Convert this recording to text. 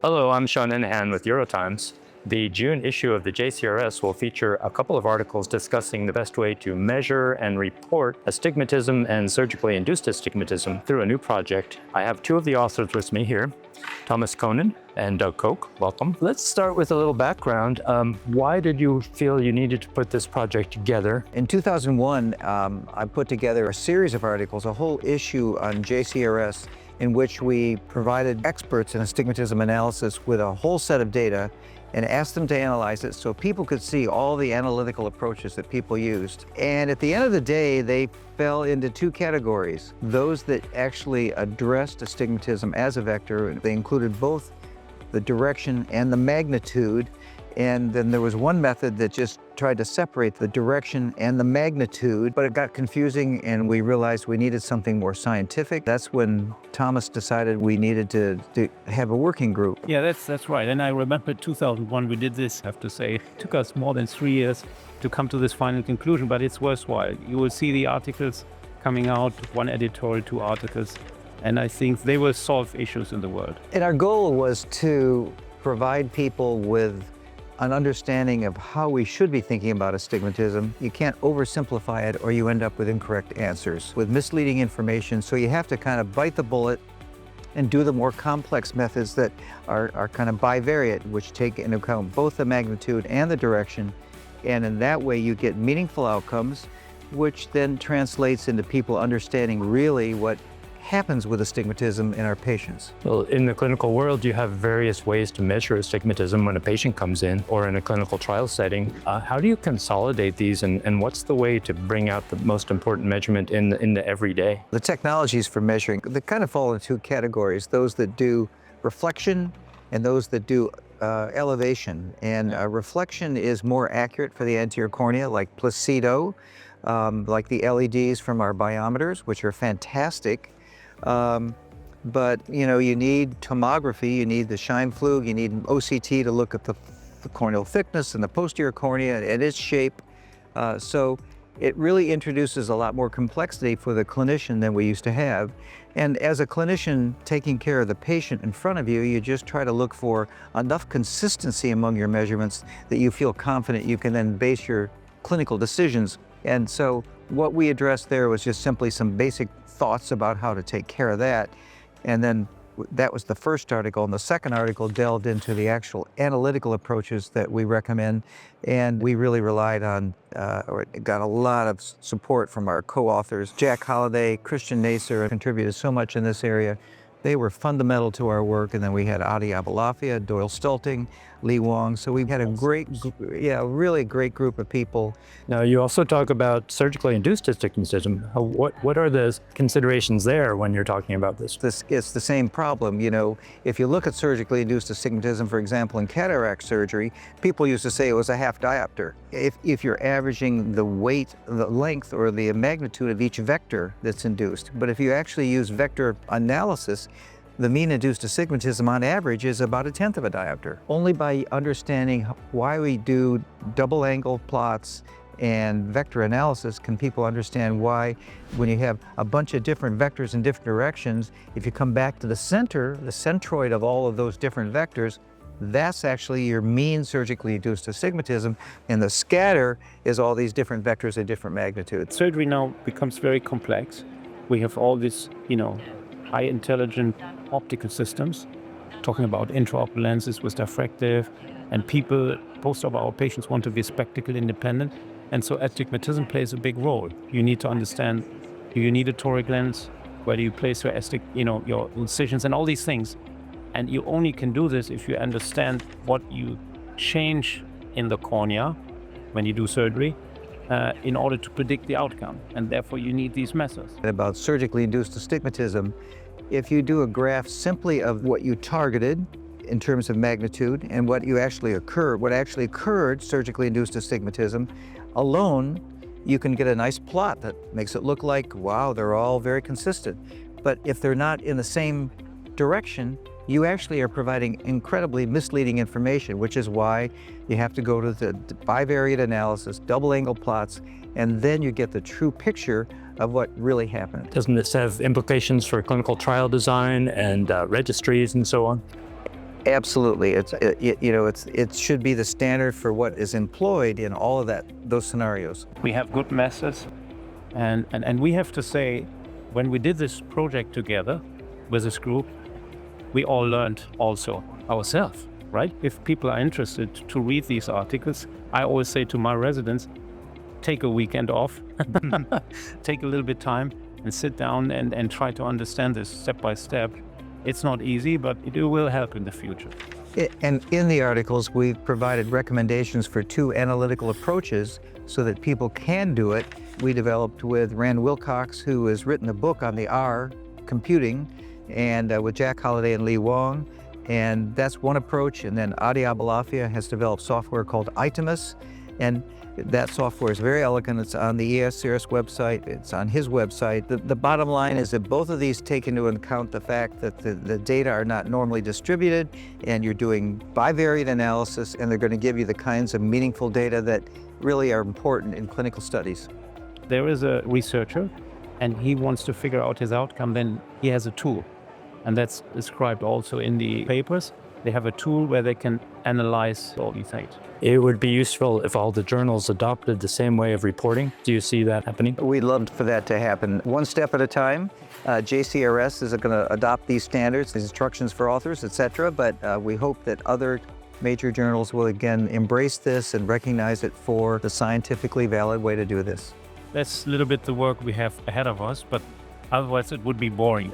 Hello, I'm Sean Inahan with Eurotimes. The June issue of the JCRS will feature a couple of articles discussing the best way to measure and report astigmatism and surgically induced astigmatism through a new project. I have two of the authors with me here, Thomas Kohnen and Doug Koch. Welcome. Let's start with a little background. Why did you feel you needed to put this project together? In 2001, I put together a series of articles, a whole issue on JCRS, in which we provided experts in astigmatism analysis with a whole set of data and asked them to analyze it so people could see all the analytical approaches that people used. And at the end of the day, they fell into two categories. Those that actually addressed astigmatism as a vector. They included both the direction and the magnitude. And then there was one method that just tried to separate the direction and the magnitude, but it got confusing and we realized we needed something more scientific. That's when Thomas decided we needed to have a working group. Yeah, that's right. And I remember 2001, we did this, I have to say. It took us more than 3 years to come to this final conclusion, but it's worthwhile. You will see the articles coming out, one editorial, two articles, and I think they will solve issues in the world. And our goal was to provide people with an understanding of how we should be thinking about astigmatism. You can't oversimplify it or you end up with incorrect answers, with misleading information. So you have to kind of bite the bullet and do the more complex methods that are kind of bivariate, which take into account both the magnitude and the direction. And in that way you get meaningful outcomes, which then translates into people understanding really what happens with astigmatism in our patients. Well, in the clinical world, you have various ways to measure astigmatism when a patient comes in or in a clinical trial setting. How do you consolidate these and what's the way to bring out the most important measurement in the everyday? The technologies for measuring, they kind of fall into two categories, those that do reflection and those that do elevation. And reflection is more accurate for the anterior cornea, like Placido, like the LEDs from our biometers, which are fantastic. But you need tomography, you need the Scheimpflug, you need OCT to look at the corneal thickness and the posterior cornea and its shape. So it really introduces a lot more complexity for the clinician than we used to have. And as a clinician taking care of the patient in front of you, you just try to look for enough consistency among your measurements that you feel confident you can then base your clinical decisions. And so what we addressed there was just simply some basic thoughts about how to take care of that. And then that was the first article. And the second article delved into the actual analytical approaches that we recommend. And we really relied on, or got a lot of support from our co-authors. Jack Holliday, Christian Naser contributed so much in this area. They were fundamental to our work. And then we had Adi Abalafia, Doyle Stulting, Lee Wong. So we had a really great group of people. Now, you also talk about surgically induced astigmatism. What are the considerations there when you're talking about this? It's the same problem. If you look at surgically induced astigmatism, for example, in cataract surgery, people used to say it was a half diopter. If you're averaging the weight, the length, or the magnitude of each vector that's induced. But if you actually use vector analysis, the mean induced astigmatism on average is about 1/10 of a diopter. Only by understanding why we do double angle plots and vector analysis can people understand why, when you have a bunch of different vectors in different directions, if you come back to the center, the centroid of all of those different vectors, that's actually your mean surgically induced astigmatism, and the scatter is all these different vectors at different magnitudes. Surgery now becomes very complex. We have all this, high intelligent optical systems, talking about intraocular lenses with diffractive, and most of our patients want to be spectacle independent, and so astigmatism plays a big role. You need to understand, do you need a toric lens? Where do you place your your incisions and all these things? And you only can do this if you understand what you change in the cornea when you do surgery, in order to predict the outcome, and therefore you need these methods. About surgically induced astigmatism, if you do a graph simply of what you targeted in terms of magnitude and what actually occurred, surgically induced astigmatism, alone, you can get a nice plot that makes it look like, wow, they're all very consistent. But if they're not in the same direction, you actually are providing incredibly misleading information, which is why you have to go to the bivariate analysis, double angle plots, and then you get the true picture of what really happened. Doesn't this have implications for clinical trial design and registries and so on? Absolutely. It should be the standard for what is employed in all of those scenarios. We have good methods, and we have to say, when we did this project together with this group, we all learned also ourselves, right? If people are interested to read these articles, I always say to my residents, take a weekend off, take a little bit time and sit down and try to understand this step by step. It's not easy, but it will help in the future. And in the articles, we've provided recommendations for 2 analytical approaches so that people can do it. We developed with Rand Wilcox, who has written a book on the R, computing, and with Jack Holliday and Lee Wong. And that's one approach. And then Adi Abalafia has developed software called Itemus. And that software is very elegant. It's on the JCRS website. It's on his website. The bottom line is that both of these take into account the fact that the data are not normally distributed, and you're doing bivariate analysis, and they're going to give you the kinds of meaningful data that really are important in clinical studies. There is a researcher, and he wants to figure out his outcome. Then he has a tool, and that's described also in the papers. They have a tool where they can analyze all these things. It would be useful if all the journals adopted the same way of reporting. Do you see that happening? We'd love for that to happen. One step at a time. JCRS is going to adopt these standards, these instructions for authors, etc. But we hope that other major journals will again embrace this and recognize it for the scientifically valid way to do this. That's a little bit the work we have ahead of us, but otherwise it would be boring.